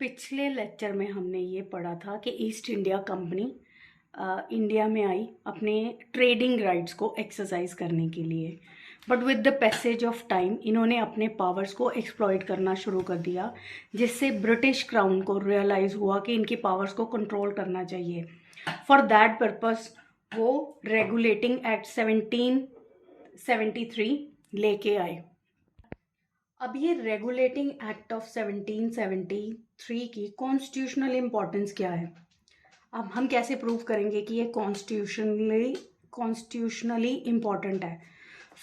पिछले लेक्चर में हमने ये पढ़ा था कि ईस्ट इंडिया कंपनी इंडिया में आई अपने ट्रेडिंग राइट्स को एक्सरसाइज करने के लिए, but with the passage of time इन्होंने अपने पावर्स को एक्सप्लॉइट करना शुरू कर दिया, जिससे ब्रिटिश क्राउन को रियलाइज़ हुआ कि इनकी पावर्स को कंट्रोल करना चाहिए। फॉर दैट पर्पस वो रेगुलेटिंग एक्ट 1773 लेके आए। अब ये रेगुलेटिंग एक्ट ऑफ 1773 की कॉन्स्टिट्यूशनल इम्पोर्टेंस क्या है? अब हम कैसे प्रूव करेंगे कि ये कॉन्स्टिट्यूशनली इम्पॉर्टेंट है?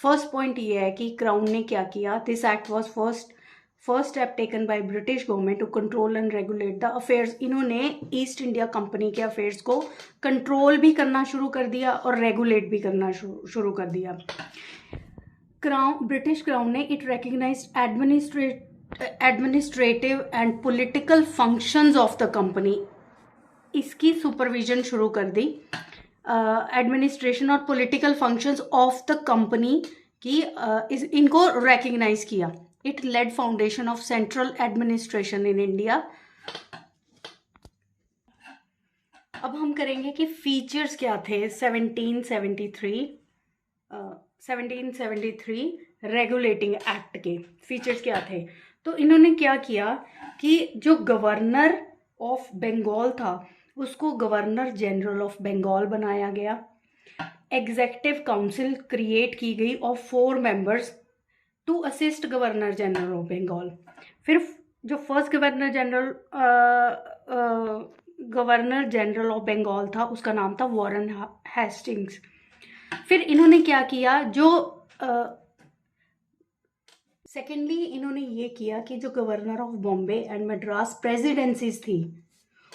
फर्स्ट पॉइंट ये है कि क्राउन ने क्या किया। This act was first step taken by British government to control and regulate the affairs. इन्होंने ईस्ट इंडिया कंपनी के अफेयर्स को कंट्रोल भी करना शुरू कर दिया और रेगुलेट भी करना शुरू कर दिया। ब्रिटिश क्राउन ने it recognised administrative and political functions of the company. इसकी सुपरविजन शुरू कर दी। एडमिनिस्ट्रेशन और political functions of the company की इनको रिकग्नाइज किया। It led foundation of central administration in India. अब हम करेंगे कि फीचर्स क्या थे 1773 रेगुलेटिंग एक्ट के फीचर्स क्या थे। तो इन्होंने क्या किया कि जो गवर्नर ऑफ बंगाल था उसको गवर्नर जनरल ऑफ बंगाल बनाया गया। एग्जीक्यूटिव काउंसिल क्रिएट की गई of 4 members to assist governor general of Bengal. फिर जो first governor general of Bengal था उसका नाम था वॉरेन हेस्टिंग्स। फिर इन्होंने क्या किया, जो सेकेंडली इन्होंने ये किया कि जो governor of Bombay and Madras presidencies थी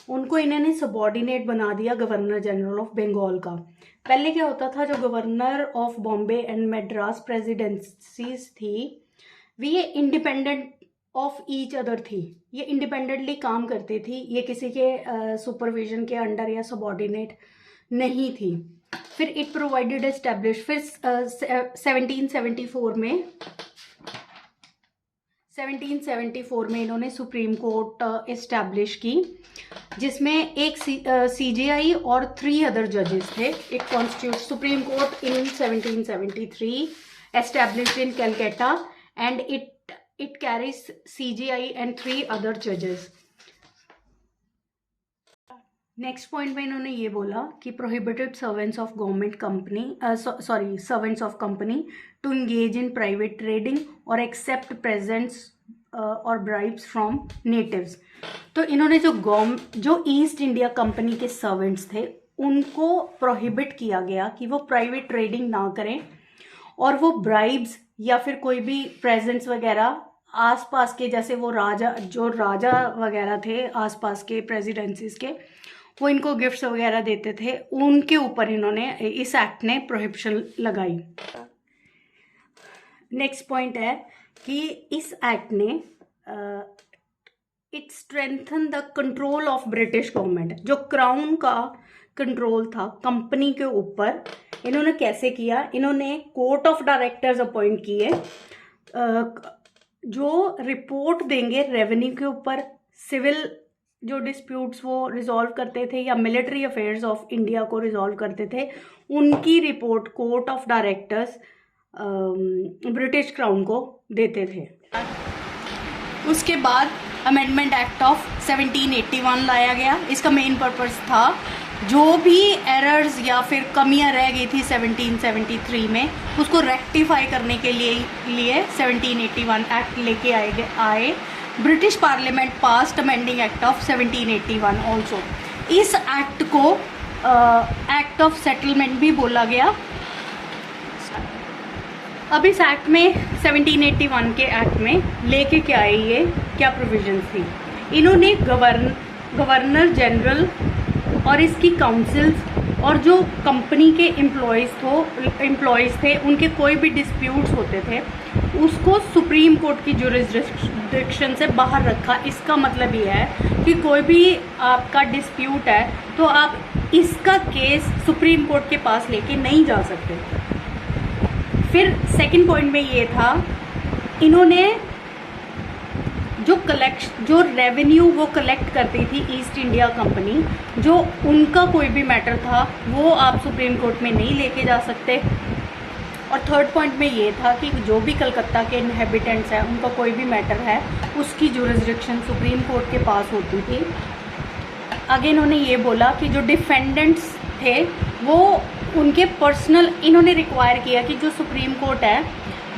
उनको इन्होंने सबॉर्डिनेट बना दिया गवर्नर जनरल ऑफ बंगाल का। पहले क्या होता था, जो governor of Bombay and Madras presidencies थी ये इंडिपेंडेंट ऑफ ईच अदर थी, ये इंडिपेंडेंटली काम करती थी, ये किसी के सुपरविजन के अंडर या सबॉर्डिनेट नहीं थी। फिर इट प्रोवाइडेड एस्टेब्लिश। फिर 1774 में इन्होंने सुप्रीम कोर्ट एस्टैब्लिश की, जिसमें एक CJI और 3 अदर जजेस थे। It constitute supreme court in 1773 established in Calcutta and it carries CJI and 3 other जजेस। नेक्स्ट पॉइंट में इन्होंने ये बोला कि prohibited servants of government company servants of company to engage in private trading और एक्सेप्ट प्रेजेंट्स और ब्राइब्स फ्रॉम नेटिव्स। तो इन्होंने जो ईस्ट इंडिया कंपनी के सर्वेंट्स थे उनको प्रोहिबिट किया गया कि वो प्राइवेट ट्रेडिंग ना करें और वो ब्राइब्स या फिर कोई भी प्रेजेंट्स वगैरह आसपास के, जैसे वो राजा वगैरह थे आसपास के प्रेसिडेंसीज के, वो इनको गिफ्ट्स वगैरह देते थे, उनके ऊपर इन्होंने इस एक्ट ने प्रोहिबिशन लगाई। नेक्स्ट पॉइंट है कि इस एक्ट ने it strengthen the control of British government. जो क्राउन का कंट्रोल था कंपनी के ऊपर, इन्होंने कैसे किया, इन्होंने कोर्ट ऑफ डायरेक्टर्स अपॉइंट किए जो रिपोर्ट देंगे रेवेन्यू के ऊपर, सिविल जो डिस्प्यूट्स वो रिजॉल्व करते थे या मिलिट्री अफेयर्स ऑफ इंडिया को रिजॉल्व करते थे, उनकी report court of directors British crown को देते थे। उसके बाद अमेंडमेंट एक्ट ऑफ 1781 लाया गया। इसका मेन पर्पस था जो भी एरर्स या फिर कमियां रह गई थी 1773 में उसको रेक्टिफाई करने के लिए 1781 एक्ट लेके आए। British parliament passed amending act of 1781 also. इस एक्ट को एक्ट ऑफ सेटलमेंट भी बोला गया। अब इस एक्ट में 1781 के एक्ट में लेके क्या आई, ये क्या प्रोविजंस थी, इन्होंने गवर्नर जनरल और इसकी काउंसिल्स और जो कंपनी के एम्प्लॉयज़ थे उनके कोई भी डिस्प्यूट्स होते थे उसको सुप्रीम कोर्ट की जुरिस्डिक्शन से बाहर रखा। इसका मतलब ये है कि कोई भी आपका डिस्प्यूट है तो आप इसका केस सुप्रीम कोर्ट के पास लेके नहीं जा सकते। फिर सेकंड पॉइंट में ये था, इन्होंने जो रेवेन्यू वो कलेक्ट करती थी ईस्ट इंडिया कंपनी, जो उनका कोई भी मैटर था वो आप सुप्रीम कोर्ट में नहीं लेके जा सकते। और थर्ड पॉइंट में ये था कि जो भी कलकत्ता के इनहेबिटेंट्स हैं उनका कोई भी मैटर है उसकी जुरिस्डिक्शन सुप्रीम कोर्ट के पास होती थी। आगे इन्होंने ये बोला कि जो डिफेंडेंट्स थे वो उनके पर्सनल, इन्होंने रिक्वायर किया कि जो सुप्रीम कोर्ट है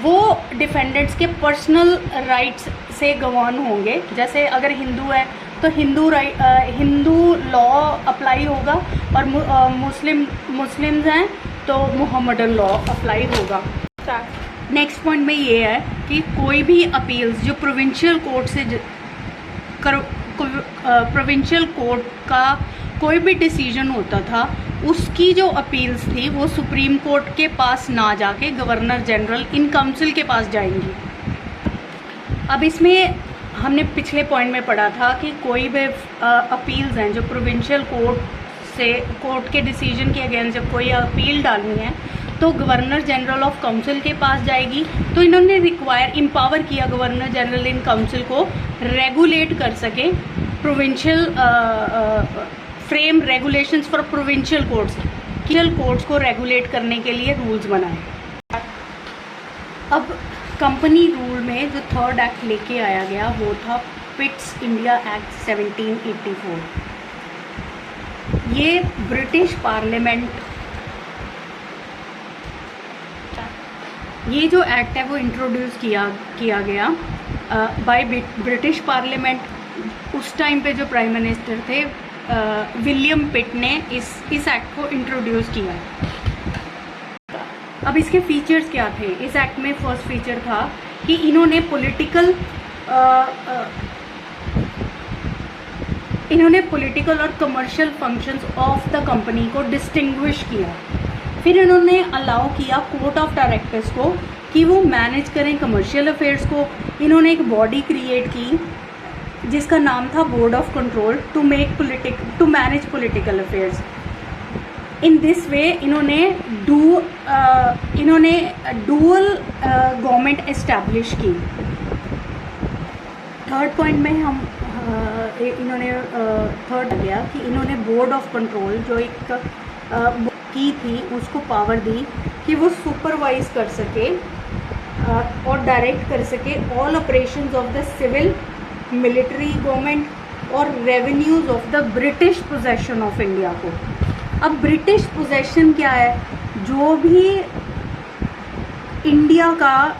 वो डिफेंडेंट्स के पर्सनल राइट्स से गवान होंगे। जैसे अगर हिंदू है तो हिंदू लॉ अप्लाई होगा, और मुस्लिम्स हैं तो मुहम्मदन लॉ अप्लाई होगा। नेक्स्ट पॉइंट में ये है कि कोई भी अपील्स जो प्रोविंशियल कोर्ट से प्रोविंशियल कोर्ट का कोई भी डिसीजन होता था उसकी जो अपील्स थी वो सुप्रीम कोर्ट के पास ना जाके गवर्नर जनरल इन काउंसिल के पास जाएंगी। अब इसमें हमने पिछले पॉइंट में पढ़ा था कि कोई भी अपील्स हैं जो प्रोविंशियल कोर्ट के डिसीजन के अगेंस्ट जब कोई अपील डालनी है तो गवर्नर जनरल ऑफ काउंसिल के पास जाएगी। तो इन्होंने एम्पावर किया गवर्नर जनरल इन काउंसिल को रेगुलेट कर सके provincial frame regulations for provincial courts को रेगुलेट करने के लिए रूल्स बनाए। अब कंपनी रूल में जो थर्ड एक्ट लेके आया गया वो था पिट्स इंडिया एक्ट 1784। ये ब्रिटिश पार्लियामेंट, ये जो एक्ट है वो इंट्रोड्यूस किया गया बाय ब्रिटिश पार्लियामेंट। उस टाइम पे जो प्राइम मिनिस्टर थे विलियम पिट ने इस एक्ट को इंट्रोड्यूस किया। अब इसके फीचर्स क्या थे? इस एक्ट में फर्स्ट फीचर था कि इन्होंने पॉलिटिकल और commercial functions of the company को डिस्टिंग्विश किया। फिर इन्होंने अलाउ किया कोर्ट ऑफ डायरेक्टर्स को कि वो मैनेज करें कमर्शियल अफेयर्स को। इन्होंने एक बॉडी क्रिएट की जिसका नाम था board of control to manage political affairs. In this way इन्होंने डुअल गवर्नमेंट एस्टैब्लिश की। थर्ड पॉइंट में इन्होंने थर्ड गया कि इन्होंने बोर्ड ऑफ कंट्रोल जो एक की थी उसको पावर दी कि वो सुपरवाइज कर सके और डायरेक्ट कर सके all operations of the civil military government और revenues of the British possession of India को। अब ब्रिटिश पोजेशन क्या है? जो भी इंडिया का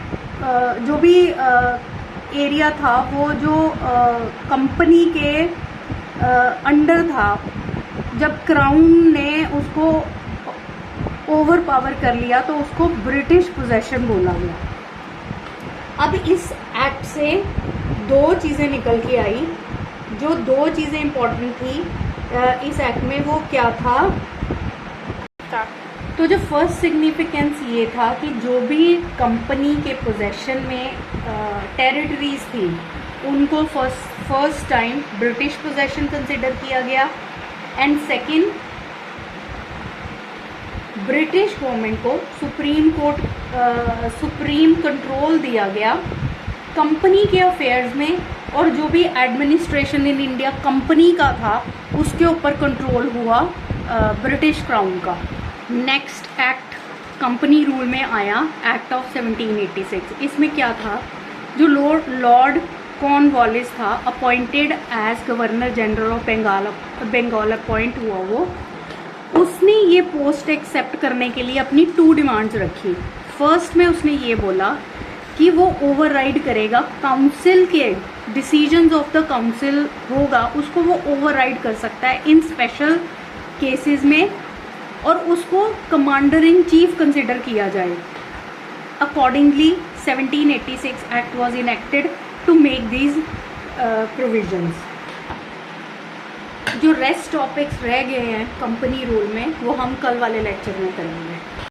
जो भी एरिया था वो जो कंपनी के अंडर था, जब क्राउन ने उसको ओवर पावर कर लिया तो उसको ब्रिटिश पोजेशन बोला गया। अब इस एक्ट से दो चीज़ें निकल के आई। जो दो चीज़ें इंपॉर्टेंट थी इस एक्ट में वो क्या था? तो जो फर्स्ट सिग्निफिकेंस ये था कि जो भी कंपनी के पोजेशन में टेरिटरीज थी उनको first time British possession consider किया गया। एंड सेकंड, ब्रिटिश गवर्नमेंट को सुप्रीम कंट्रोल दिया गया कंपनी के अफेयर्स में, और जो भी एडमिनिस्ट्रेशन इन इंडिया कंपनी का था उसके ऊपर कंट्रोल हुआ ब्रिटिश क्राउन का। नेक्स्ट एक्ट कंपनी रूल में आया एक्ट ऑफ 1786। इसमें क्या था? जो लॉर्ड कॉर्नवालिस था appointed as governor general of Bengal appoint हुआ वो, उसने ये पोस्ट एक्सेप्ट करने के लिए अपनी 2 डिमांड्स रखी। फर्स्ट में उसने ये बोला कि वो ओवरराइड करेगा काउंसिल के डिसीजंस ऑफ द काउंसिल होगा उसको वो ओवरराइड कर सकता है इन स्पेशल केसेस में, और उसको कमांडर इन चीफ कंसिडर किया जाए। Accordingly 1786 act was enacted to make these provisions. जो रेस्ट टॉपिक्स रह गए हैं कंपनी रूल में वो हम कल वाले लेक्चर में करेंगे।